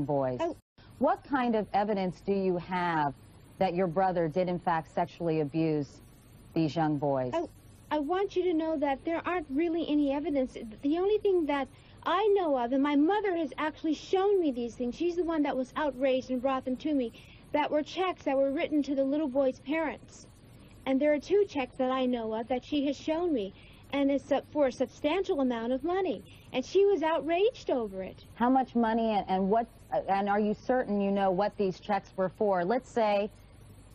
young boys. What kind of evidence do you have that your brother did in fact sexually abuse these young boys? I want you to know that there aren't really any evidence. The only thing that I know of, and my mother has actually shown me these things, she's the one that was outraged and brought them to me, that were checks that were written to the little boy's parents. And there are 2 checks that I know of that she has shown me, and it's for a substantial amount of money. And she was outraged over it. How much money, and are you certain you know what these checks were for? Let's say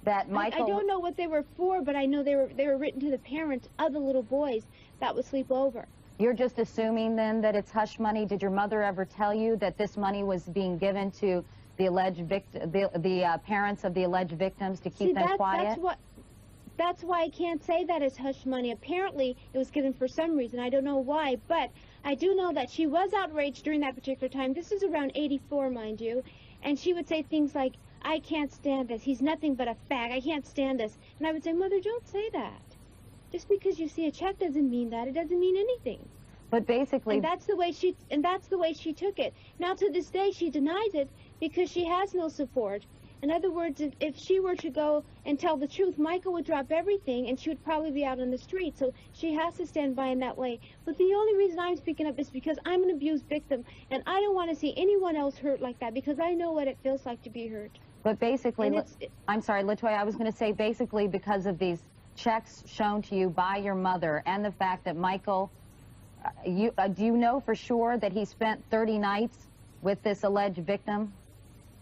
that Michael... I don't know what they were for, but I know they were written to the parents of the little boys that would sleep over. You're just assuming then that it's hush money. Did your mother ever tell you that this money was being given to the alleged the parents of the alleged victims to keep them quiet? That's why I can't say that it's hush money. Apparently, it was given for some reason. I don't know why, but I do know that she was outraged during that particular time. This is around 84, mind you, and she would say things like, I can't stand this. He's nothing but a fag. I can't stand this. And I would say, Mother, don't say that. Just because you see a check doesn't mean that. It doesn't mean anything. But basically... And that's the way she took it. Now, to this day, she denies it because she has no support. In other words, if she were to go and tell the truth, Michael would drop everything and she would probably be out on the street. So she has to stand by in that way. But the only reason I'm speaking up is because I'm an abused victim, and I don't want to see anyone else hurt like that because I know what it feels like to be hurt. But basically, I'm sorry, Latoya, I was going to say basically because of these checks shown to you by your mother and the fact that Michael, do you know for sure that he spent 30 nights with this alleged victim?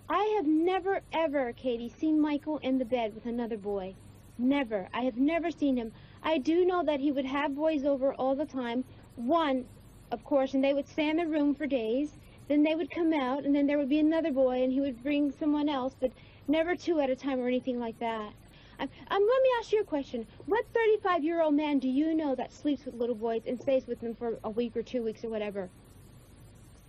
I have never, ever, Katie, seen Michael in the bed with another boy. Never. I have never seen him. I do know that he would have boys over all the time. One, of course, and they would stay in the room for days. Then they would come out, and then there would be another boy, and he would bring someone else, but never 2 at a time or anything like that. Let me ask you a question. What 35-year-old man do you know that sleeps with little boys and stays with them for a week or 2 weeks or whatever,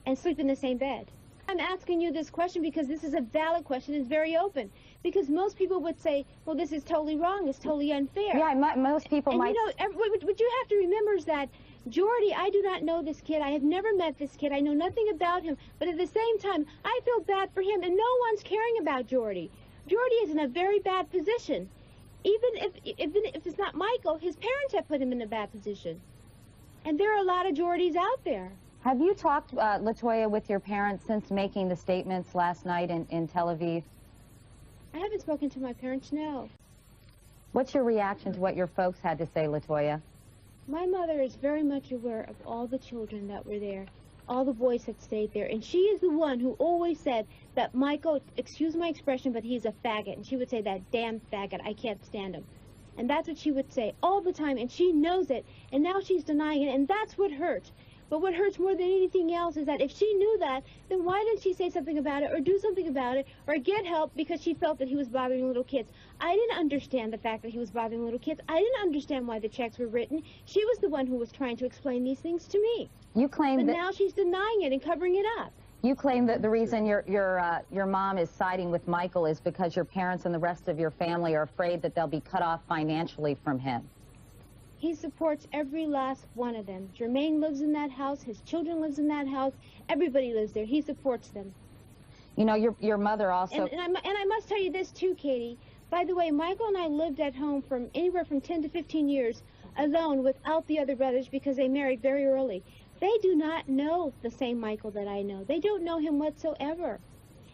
and sleep in the same bed? I'm asking you this question because this is a valid question. It's very open. Because most people would say, well, this is totally wrong. It's totally unfair. Yeah, most people might... And you know, what you have to remember is that Jordy, I do not know this kid. I have never met this kid. I know nothing about him. But at the same time, I feel bad for him, and no one's caring about Jordy. Jordy is in a very bad position. Even if it's not Michael, his parents have put him in a bad position. And there are a lot of Jordys out there. Have you talked, Latoya, with your parents since making the statements last night in Tel Aviv? I haven't spoken to my parents, no. What's your reaction to what your folks had to say, Latoya? My mother is very much aware of all the children that were there, all the boys that stayed there. And she is the one who always said that Michael, excuse my expression, but he's a faggot. And she would say, that damn faggot, I can't stand him. And that's what she would say all the time, and she knows it. And now she's denying it, and that's what hurts. But what hurts more than anything else is that if she knew that, then why didn't she say something about it or do something about it or get help because she felt that he was bothering little kids? I didn't understand the fact that he was bothering little kids. I didn't understand why the checks were written. She was the one who was trying to explain these things to me. You claim but that... now she's denying it and covering it up. You claim that the reason your mom is siding with Michael is because your parents and the rest of your family are afraid that they'll be cut off financially from him. He supports every last one of them. Jermaine lives in that house. His children lives in that house. Everybody lives there. He supports them. You know, your mother also... And I must tell you this, too, Katie. By the way, Michael and I lived at home from anywhere from 10 to 15 years alone without the other brothers because they married very early. They do not know the same Michael that I know. They don't know him whatsoever.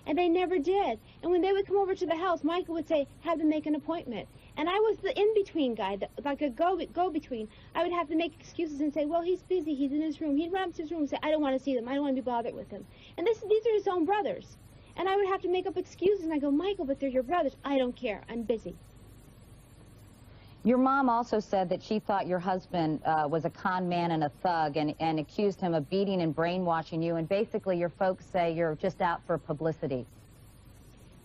And they never did. And when they would come over to the house, Michael would say, have them make an appointment. And I was the in-between guy, like a go-between. I would have to make excuses and say, well, he's busy, he's in his room. He'd run up to his room and say, I don't want to see them, I don't want to be bothered with them. And these are his own brothers. And I would have to make up excuses, and I go, Michael, but they're your brothers. I don't care, I'm busy. Your mom also said that she thought your husband was a con man and a thug and accused him of beating and brainwashing you, and basically your folks say you're just out for publicity.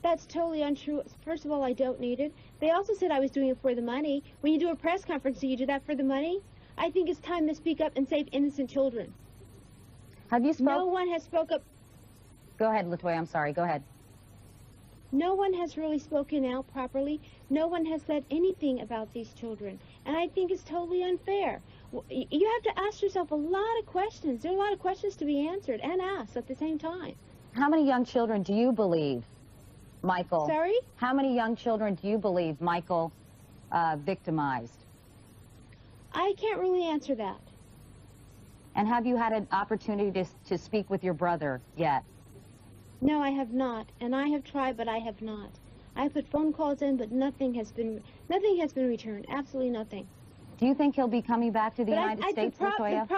That's totally untrue. First of all, I don't need it. They also said I was doing it for the money. When you do a press conference, do you do that for the money? I think it's time to speak up and save innocent children. Have you spoken? No one has spoke up. Go ahead, Latoya, I'm sorry. Go ahead. No one has really spoken out properly. No one has said anything about these children. And I think it's totally unfair. You have to ask yourself a lot of questions. There are a lot of questions to be answered and asked at the same time. How many young children do you believe Michael? Sorry? How many young children do you believe Michael victimized? I can't really answer that. And have you had an opportunity to speak with your brother yet? No, I have not, and I have tried, but I have not. I put phone calls in, but nothing has been returned. Absolutely nothing. Do you think he'll be coming back to the United States, Latoya?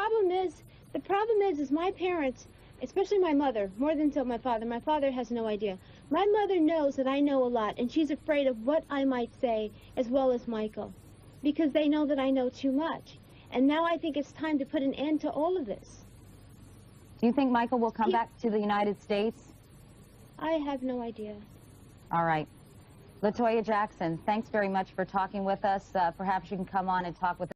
The problem is my parents, especially my mother, more than so my father. My father has no idea. My mother knows that I know a lot, and she's afraid of what I might say, as well as Michael, because they know that I know too much. And now I think it's time to put an end to all of this. Do you think Michael will come back to the United States? I have no idea. All right. Latoya Jackson, thanks very much for talking with us. Perhaps you can come on and talk with